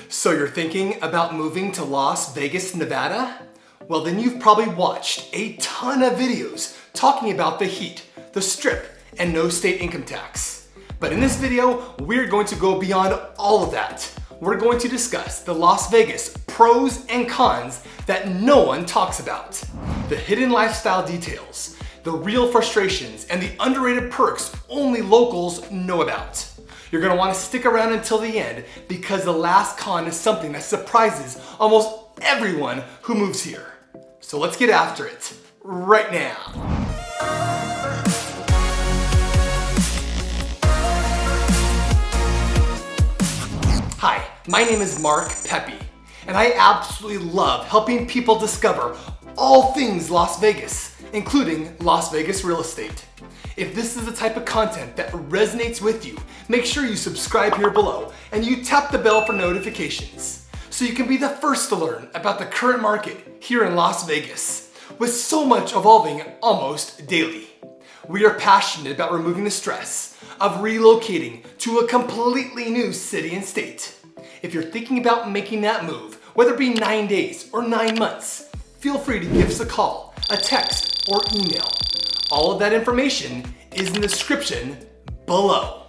So you're thinking about moving to Las Vegas, Nevada? Well, then you've probably watched a ton of videos talking about the heat, the strip, and no state income tax. But in this video, we're going to go beyond all of that. We're going to discuss the Las Vegas pros and cons that no one talks about, the hidden lifestyle details, the real frustrations, and the underrated perks only locals know about. You're gonna wanna stick around until the end because the last con is something that surprises almost everyone who moves here. So let's get after it right now. Hi, my name is Mark Pepe, and I absolutely love helping people discover all things Las Vegas, including Las Vegas real estate. If this is the type of content that resonates with you, make sure you subscribe here below and you tap the bell for notifications so you can be the first to learn about the current market here in Las Vegas, with so much evolving almost daily. We are passionate about removing the stress of relocating to a completely new city and state. If you're thinking about making that move, whether it be 9 days or 9 months, feel free to give us a call, a text, or email. All of that information is in the description below.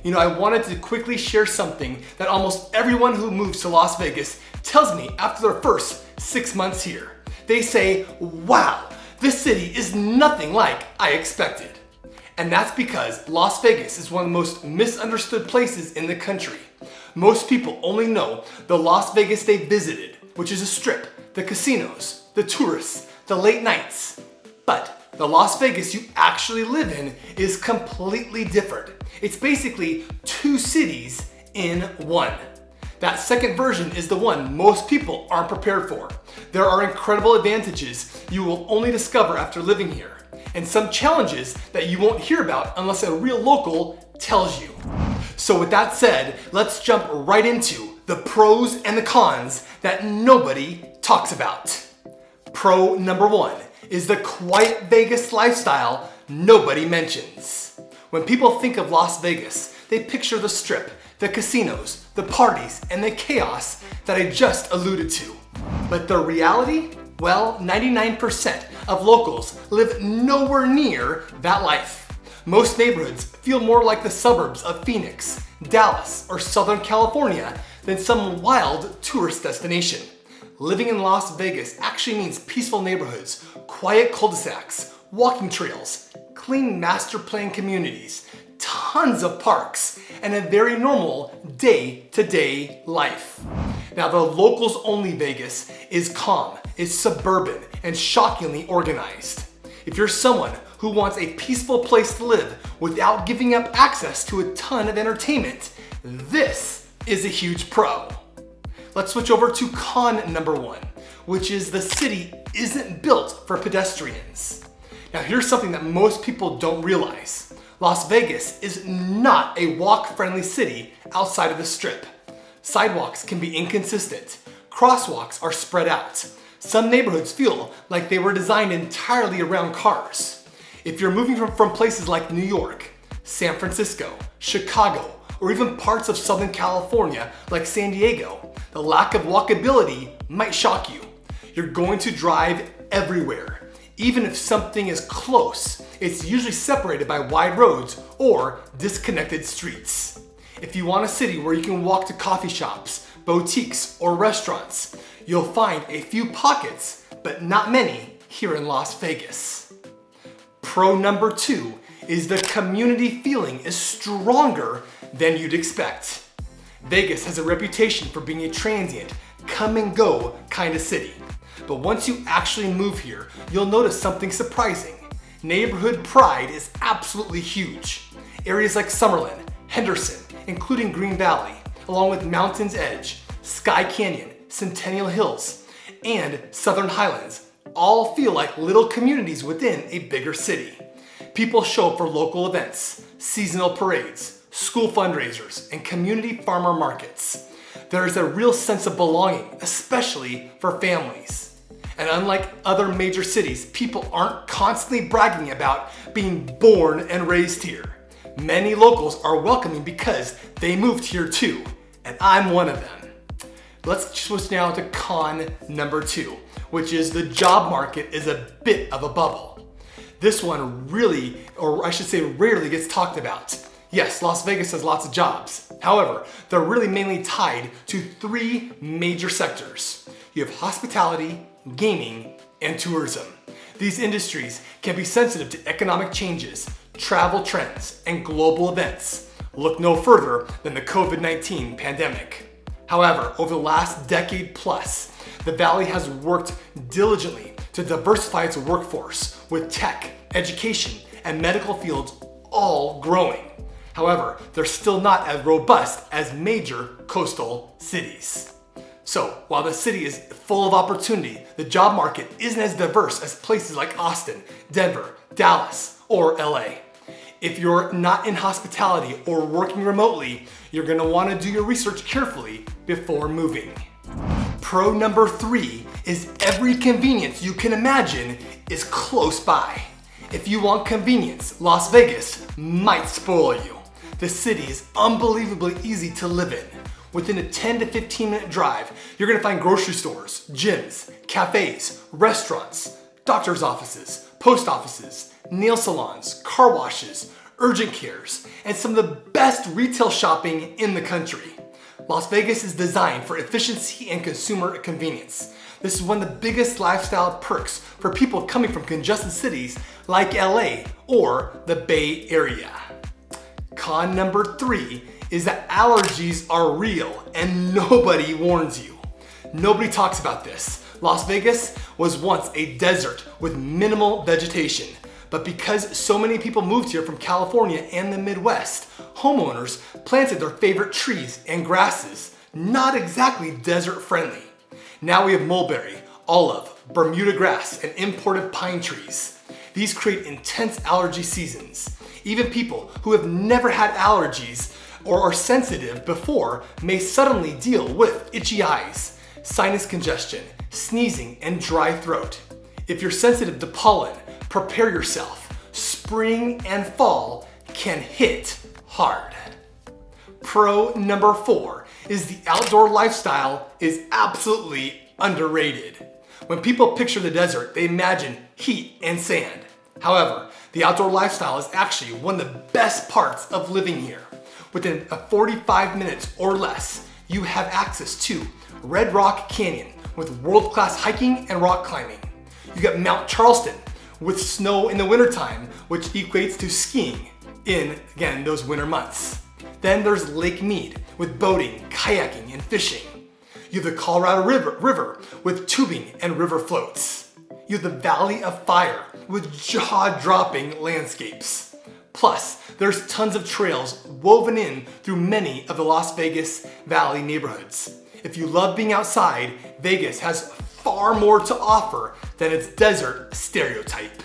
You know, I wanted to quickly share something that almost everyone who moves to Las Vegas tells me after their first 6 months here. They say, wow, this city is nothing like I expected. And that's because Las Vegas is one of the most misunderstood places in the country. Most people only know the Las Vegas they visited, which is a strip, the casinos, the tourists, the late nights. But the Las Vegas you actually live in is completely different. It's basically two cities in one. That second version is the one most people aren't prepared for. There are incredible advantages you will only discover after living here, and some challenges that you won't hear about unless a real local tells you. So with that said, let's jump right into the pros and the cons that nobody talks about. Pro number one is the quiet Vegas lifestyle nobody mentions. When people think of Las Vegas, they picture the strip, the casinos, the parties, and the chaos that I just alluded to. But the reality? Well, 99% of locals live nowhere near that life. Most neighborhoods feel more like the suburbs of Phoenix, Dallas, or Southern California than some wild tourist destination. Living in Las Vegas actually means peaceful neighborhoods, quiet cul-de-sacs, walking trails, clean master plan communities, tons of parks, and a very normal day-to-day life. Now, the locals only Vegas is calm, is suburban, and shockingly organized. If you're someone who wants a peaceful place to live without giving up access to a ton of entertainment, this is a huge pro. Let's switch over to con number one, which is the city isn't built for pedestrians. Now here's something that most people don't realize. Las Vegas is not a walk-friendly city outside of the strip. Sidewalks can be inconsistent. Crosswalks are spread out. Some neighborhoods feel like they were designed entirely around cars. If you're moving from places like New York, San Francisco, Chicago, or even parts of Southern California like San Diego, the lack of walkability might shock you. You're going to drive everywhere. Even if something is close, it's usually separated by wide roads or disconnected streets. If you want a city where you can walk to coffee shops, boutiques, or restaurants, you'll find a few pockets, but not many here in Las Vegas. Pro number two is the community feeling is stronger than you'd expect. Vegas has a reputation for being a transient, come and go kind of city. But once you actually move here, you'll notice something surprising. Neighborhood pride is absolutely huge. Areas like Summerlin, Henderson, including Green Valley, along with Mountain's Edge, Sky Canyon, Centennial Hills, and Southern Highlands all feel like little communities within a bigger city. People show up for local events, seasonal parades, school fundraisers, and community farmer markets. There is a real sense of belonging, especially for families. And unlike other major cities, people aren't constantly bragging about being born and raised here. Many locals are welcoming because they moved here too, and I'm one of them. Let's switch now to con number 2, which is the job market is a bit of a bubble. This one really, or I should say rarely, gets talked about. Yes, Las Vegas has lots of jobs. However, they're really mainly tied to 3 major sectors. You have hospitality, gaming, and tourism. These industries can be sensitive to economic changes, travel trends, and global events. Look no further than the COVID-19 pandemic. However, over the last decade plus, the Valley has worked diligently to diversify its workforce, with tech, education, and medical fields all growing. However, they're still not as robust as major coastal cities. So, while the city is full of opportunity, the job market isn't as diverse as places like Austin, Denver, Dallas, or LA. If you're not in hospitality or working remotely, you're going to want to do your research carefully before moving. Pro number 3 is every convenience you can imagine is close by. If you want convenience, Las Vegas might spoil you. The city is unbelievably easy to live in. Within a 10 to 15 minute drive, you're going to find grocery stores, gyms, cafes, restaurants, doctor's offices, post offices, nail salons, car washes, urgent cares, and some of the best retail shopping in the country. Las Vegas is designed for efficiency and consumer convenience. This is one of the biggest lifestyle perks for people coming from congested cities like LA or the Bay Area. Con number 3 is that allergies are real and nobody warns you. Nobody talks about this. Las Vegas was once a desert with minimal vegetation, but because so many people moved here from California and the Midwest, homeowners planted their favorite trees and grasses, not exactly desert friendly. Now we have mulberry, olive, Bermuda grass, and imported pine trees. These create intense allergy seasons. Even people who have never had allergies or are sensitive before may suddenly deal with itchy eyes, sinus congestion, sneezing, and dry throat. If you're sensitive to pollen, prepare yourself. Spring and fall can hit hard. Pro number 4 is the outdoor lifestyle is absolutely underrated. When people picture the desert, they imagine heat and sand. However, the outdoor lifestyle is actually one of the best parts of living here. Within 45 minutes or less, you have access to Red Rock Canyon with world-class hiking and rock climbing. You got Mount Charleston with snow in the wintertime, which equates to skiing in, again, those winter months. Then there's Lake Mead with boating, kayaking, and fishing. You have the Colorado River with tubing and river floats. You have the Valley of Fire with jaw-dropping landscapes. Plus, there's tons of trails woven in through many of the Las Vegas Valley neighborhoods. If you love being outside, Vegas has far more to offer than its desert stereotype.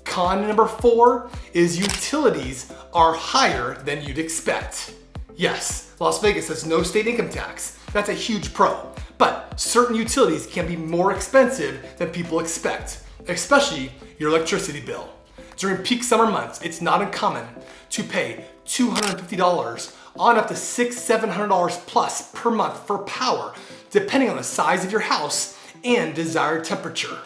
Con number 4 is utilities are higher than you'd expect. Yes, Las Vegas has no state income tax. That's a huge pro. But certain utilities can be more expensive than people expect, especially your electricity bill. During peak summer months, it's not uncommon to pay $250 on up to $600-700 plus per month for power, depending on the size of your house and desired temperature.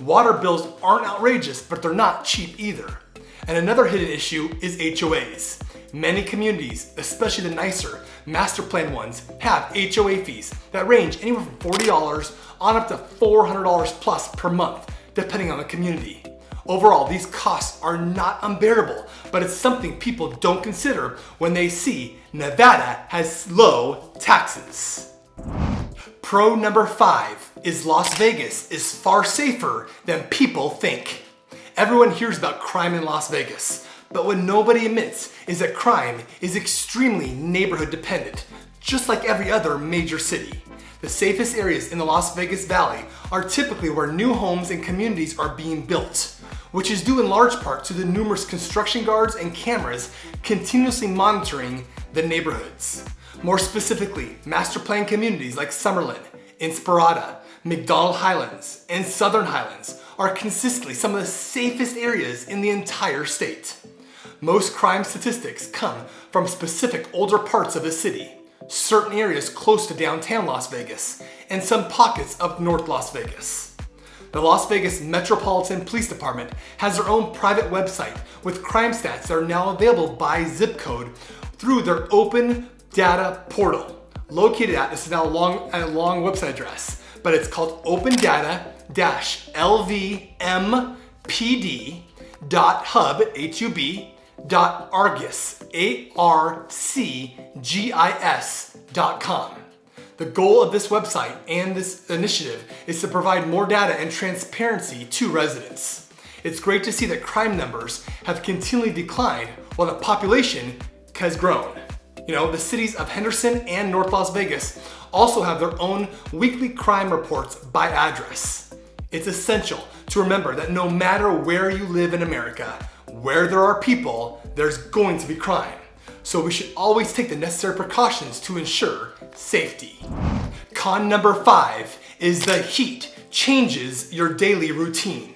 Water bills aren't outrageous, but they're not cheap either. And another hidden issue is HOAs. Many communities, especially the nicer master plan ones, have HOA fees that range anywhere from $40 on up to $400 plus per month, depending on the community. Overall, these costs are not unbearable, but it's something people don't consider when they see Nevada has low taxes. Pro number 5 is Las Vegas is far safer than people think. Everyone hears about crime in Las Vegas, but what nobody admits is that crime is extremely neighborhood dependent, just like every other major city. The safest areas in the Las Vegas Valley are typically where new homes and communities are being built, which is due in large part to the numerous construction guards and cameras continuously monitoring the neighborhoods. More specifically, master plan communities like Summerlin, Inspirada, McDonald Highlands, and Southern Highlands are consistently some of the safest areas in the entire state. Most crime statistics come from specific older parts of the city. certain areas close to downtown Las Vegas, and some pockets of North Las Vegas. The Las Vegas Metropolitan Police Department has their own private website with crime stats that are now available by zip code through their open data portal. Located at, this is now a long website address, but it's called opendata-lvmpd.hub.argis.com. The goal of this website and this initiative is to provide more data and transparency to residents. It's great to see that crime numbers have continually declined while the population has grown. You know, the cities of Henderson and North Las Vegas also have their own weekly crime reports by address. It's essential to remember that no matter where you live in America, where there are people, there's going to be crime. So we should always take the necessary precautions to ensure safety. Con number 5 is the heat changes your daily routine.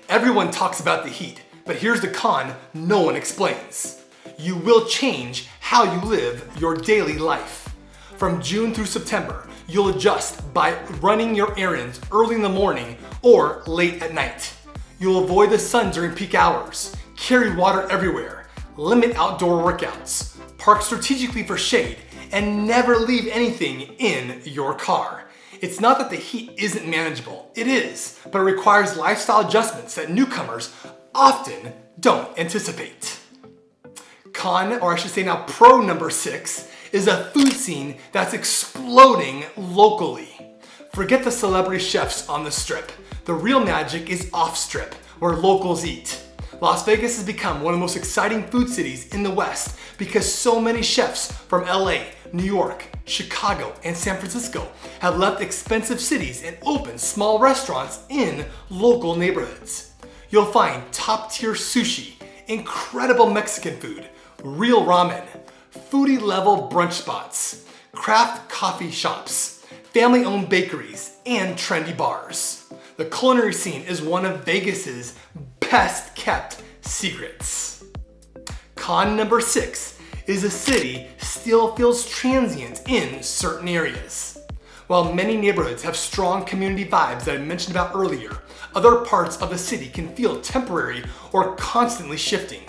Everyone talks about the heat, but here's the con no one explains. You will change how you live your daily life. From June through September, you'll adjust by running your errands early in the morning or late at night. You'll avoid the sun during peak hours, carry water everywhere, limit outdoor workouts, park strategically for shade, and never leave anything in your car. It's not that the heat isn't manageable, it is, but it requires lifestyle adjustments that newcomers often don't anticipate. Con, or I should say now pro number 6, is a food scene that's exploding locally. Forget the celebrity chefs on the strip. The real magic is off-strip, where locals eat. Las Vegas has become one of the most exciting food cities in the West because so many chefs from LA, New York, Chicago, and San Francisco have left expensive cities and opened small restaurants in local neighborhoods. You'll find top-tier sushi, incredible Mexican food, real ramen, foodie level brunch spots, craft coffee shops, family-owned bakeries, and trendy bars. The culinary scene is one of Vegas's best kept secrets. Con number 6 is the city still feels transient in certain areas. While many neighborhoods have strong community vibes that I mentioned about earlier, other parts of the city can feel temporary or constantly shifting.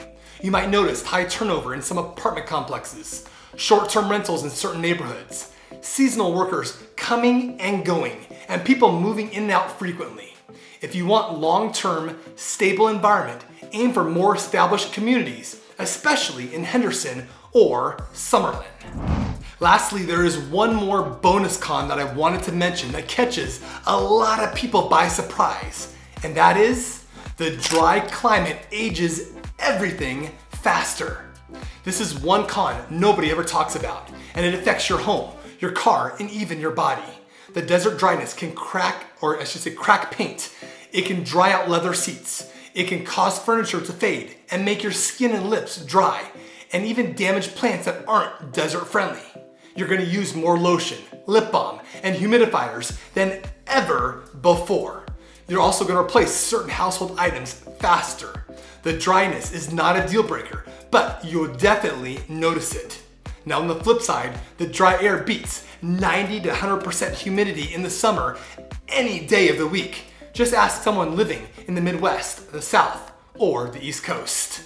You might notice high turnover in some apartment complexes, short-term rentals in certain neighborhoods, seasonal workers coming and going, and people moving in and out frequently. If you want long-term, stable environment, aim for more established communities, especially in Henderson or Summerlin. Lastly, there is one more bonus con that I wanted to mention that catches a lot of people by surprise, and that is the dry climate ages everything faster. This is one con nobody ever talks about, and it affects your home, your car, and even your body. The desert dryness can crack paint. It can dry out leather seats. It can cause furniture to fade and make your skin and lips dry, and even damage plants that aren't desert friendly. You're gonna use more lotion, lip balm, and humidifiers than ever before. You're also gonna replace certain household items faster. The dryness is not a deal breaker, but you'll definitely notice it. Now on the flip side, the dry air beats 90 to 100% humidity in the summer any day of the week. Just ask someone living in the Midwest, the South, or the East Coast.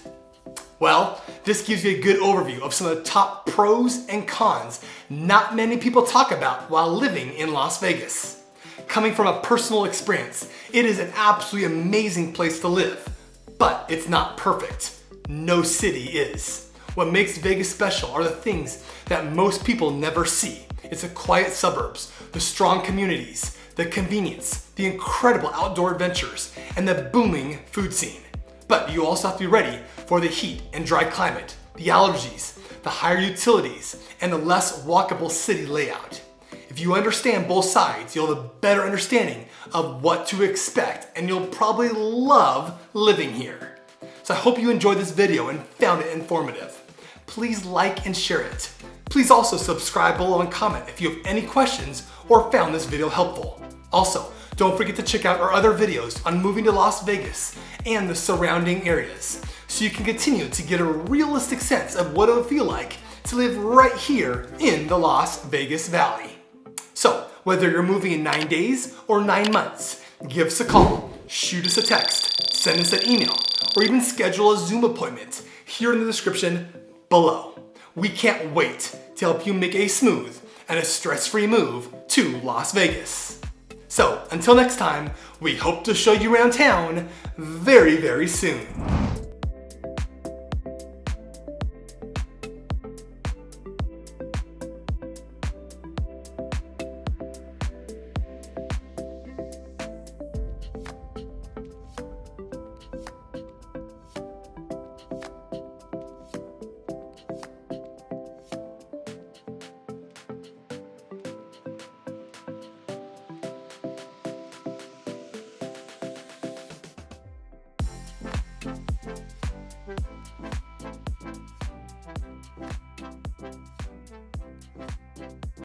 Well, this gives you a good overview of some of the top pros and cons not many people talk about while living in Las Vegas. Coming from a personal experience, it is an absolutely amazing place to live, but it's not perfect. No city is. What makes Vegas special are the things that most people never see. It's the quiet suburbs, the strong communities, the convenience, the incredible outdoor adventures, and the booming food scene. But you also have to be ready for the heat and dry climate, the allergies, the higher utilities, and the less walkable city layout. If you understand both sides, you'll have a better understanding of what to expect, and you'll probably love living here. So I hope you enjoyed this video and found it informative. Please like and share it. Please also subscribe below and comment if you have any questions or found this video helpful. Also, don't forget to check out our other videos on moving to Las Vegas and the surrounding areas, so you can continue to get a realistic sense of what it would feel like to live right here in the Las Vegas Valley. So, whether you're moving in 9 days or 9 months, give us a call, shoot us a text, send us an email, or even schedule a Zoom appointment here in the description below. We can't wait to help you make a smooth and a stress-free move to Las Vegas. So, until next time, we hope to show you around town very, very soon.